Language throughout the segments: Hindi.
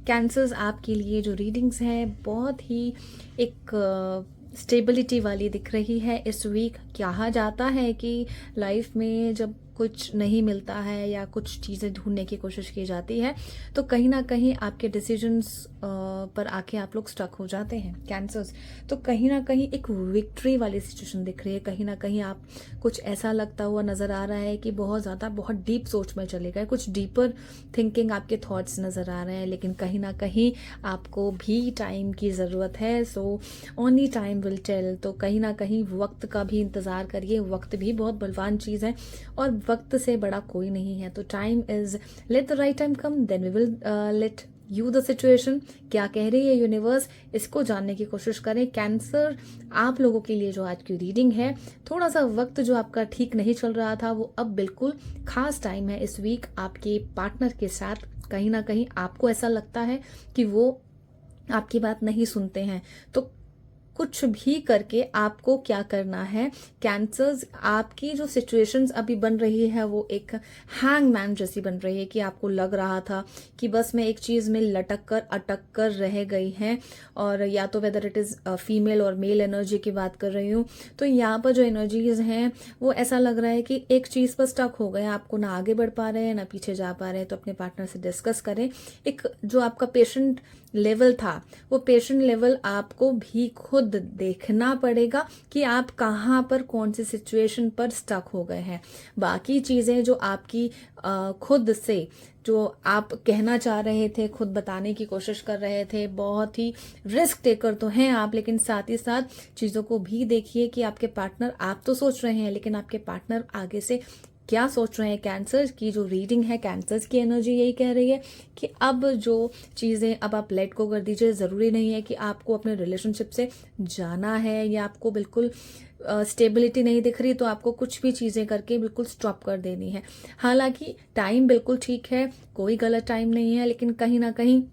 कैंसर्स आपके लिए जो रीडिंग्स हैं बहुत ही एक स्टेबिलिटी वाली दिख रही है इस वीक। कहा जाता है कि लाइफ में जब कुछ नहीं मिलता है या कुछ चीज़ें ढूंढने की कोशिश की जाती है तो कहीं ना कहीं आपके डिसीजंस पर आके आप लोग स्टक हो जाते हैं कैंसर्स। तो कहीं ना कहीं एक विक्ट्री वाली सिचुएशन दिख रही है, कहीं ना कहीं आप कुछ ऐसा लगता हुआ नज़र आ रहा है कि बहुत ज़्यादा बहुत डीप सोच में चले गए, कुछ डीपर थिंकिंग आपके थॉट्स नज़र आ रहे हैं। लेकिन कहीं ना कहीं आपको भी टाइम की ज़रूरत है, so only time will tell. तो कहीं ना कहीं वक्त का भी इंतज़ार करिए, वक्त भी बहुत बलवान चीज़ है और वक्त से बड़ा कोई नहीं है। तो time is, let the right time come then we will let you the situation. क्या कह रही है यूनिवर्स, इसको जानने की कोशिश करें। कैंसर आप लोगों के लिए जो आज की रीडिंग है, थोड़ा सा वक्त जो आपका ठीक नहीं चल रहा था वो अब बिल्कुल खास टाइम है इस वीक आपके पार्टनर के साथ। कहीं ना कहीं आपको ऐसा लगता है कि वो आपकी बात नहीं सुनते हैं, तो कुछ भी करके आपको क्या करना है। कैंसर्स आपकी जो सिचुएशंस अभी बन रही है वो एक हैंगमैन जैसी बन रही है कि आपको लग रहा था कि बस मैं एक चीज़ में लटक कर अटक कर रह गई हैं। और या तो वेदर इट इज़ फीमेल और मेल एनर्जी की बात कर रही हूँ, तो यहाँ पर जो एनर्जीज हैं वो ऐसा लग रहा है कि एक चीज़ पर स्टक हो गए, आपको ना आगे बढ़ पा रहे हैं ना पीछे जा पा रहे हैं। तो अपने पार्टनर से डिस्कस करें। एक जो आपका पेशेंट लेवल था वो पेशेंट लेवल आपको भी खुद देखना पड़ेगा कि आप कहाँ पर कौन सी सिचुएशन पर स्टक हो गए हैं। बाकी चीज़ें जो आपकी खुद से जो आप कहना चाह रहे थे, खुद बताने की कोशिश कर रहे थे, बहुत ही रिस्क टेकर तो हैं आप, लेकिन साथ ही साथ चीज़ों को भी देखिए कि आपके पार्टनर, आप तो सोच रहे हैं लेकिन आपके पार्टनर आगे से क्या सोच रहे हैं। कैंसर की जो रीडिंग है, कैंसर्स की एनर्जी यही कह रही है कि अब जो चीज़ें अब आप लेट को कर दीजिए। ज़रूरी नहीं है कि आपको अपने रिलेशनशिप से जाना है या आपको बिल्कुल स्टेबिलिटी नहीं दिख रही तो आपको कुछ भी चीज़ें करके बिल्कुल स्टॉप कर देनी है। हालांकि टाइम बिल्कुल ठीक है, कोई गलत टाइम नहीं है, लेकिन कहीं ना कहीं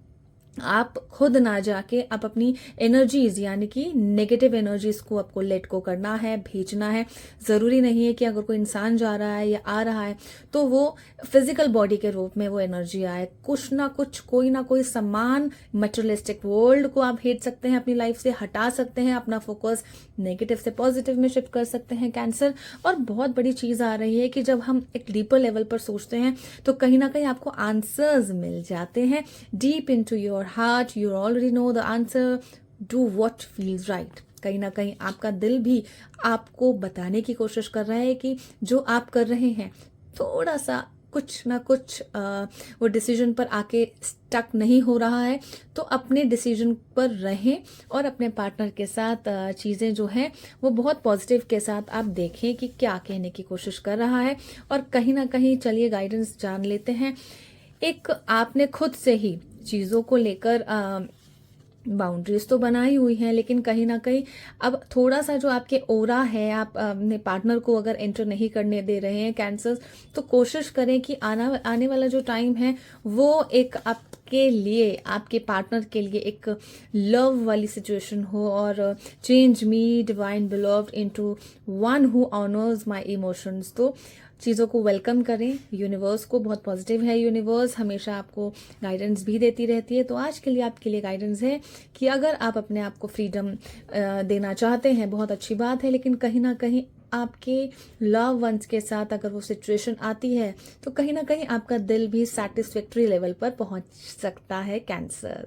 आप खुद ना जाके आप अपनी एनर्जीज यानी कि नेगेटिव एनर्जीज को आपको लेट को करना है, भेजना है। ज़रूरी नहीं है कि अगर कोई इंसान जा रहा है या आ रहा है तो वो फिजिकल बॉडी के रूप में वो एनर्जी आए। कुछ ना कुछ, कोई ना कोई समान मटेरियलिस्टिक वर्ल्ड को आप भेज सकते हैं, अपनी लाइफ से हटा सकते हैं, अपना फोकस नेगेटिव से पॉजिटिव में शिफ्ट कर सकते हैं कैंसर। और बहुत बड़ी चीज़ आ रही है कि जब हम एक डीपर लेवल पर सोचते हैं तो कहीं ना कहीं आपको आंसर्स मिल जाते हैं deep into your heart. You already know the answer. Do what feels right. कहीं ना कहीं आपका दिल भी आपको बताने की कोशिश कर रहा है कि जो आप कर रहे हैं थोड़ा सा कुछ ना कुछ वो डिसीजन पर आके स्टक नहीं हो रहा है। तो अपने डिसीजन पर रहें और अपने पार्टनर के साथ चीज़ें जो हैं वो बहुत पॉजिटिव के साथ आप देखें कि क्या कहने की कोशिश कर रहा है। और कहीं ना कहीं चलिए गाइडेंस जान लेते हैं। एक आपने खुद से ही चीज़ों को लेकर बाउंड्रीज तो बनाई हुई हैं, लेकिन कहीं ना कहीं अब थोड़ा सा जो आपके ओरा है, आप अपने पार्टनर को अगर एंटर नहीं करने दे रहे हैं कैंसर्स, तो कोशिश करें कि आने वाला जो टाइम है वो एक आपके लिए, आपके पार्टनर के लिए एक लव वाली सिचुएशन हो। और change me divine beloved into one who honours my emotions. तो चीज़ों को वेलकम करें। यूनिवर्स को बहुत पॉजिटिव है, यूनिवर्स हमेशा आपको गाइडेंस भी देती रहती है। तो आज के लिए आपके लिए गाइडेंस है कि अगर आप अपने आप को फ्रीडम देना चाहते हैं, बहुत अच्छी बात है, लेकिन कहीं ना कहीं आपके लव वंस के साथ अगर वो सिचुएशन आती है तो कहीं ना कहीं आपका दिल भी सेटिस्फैक्ट्री लेवल पर पहुंच सकता है कैंसर।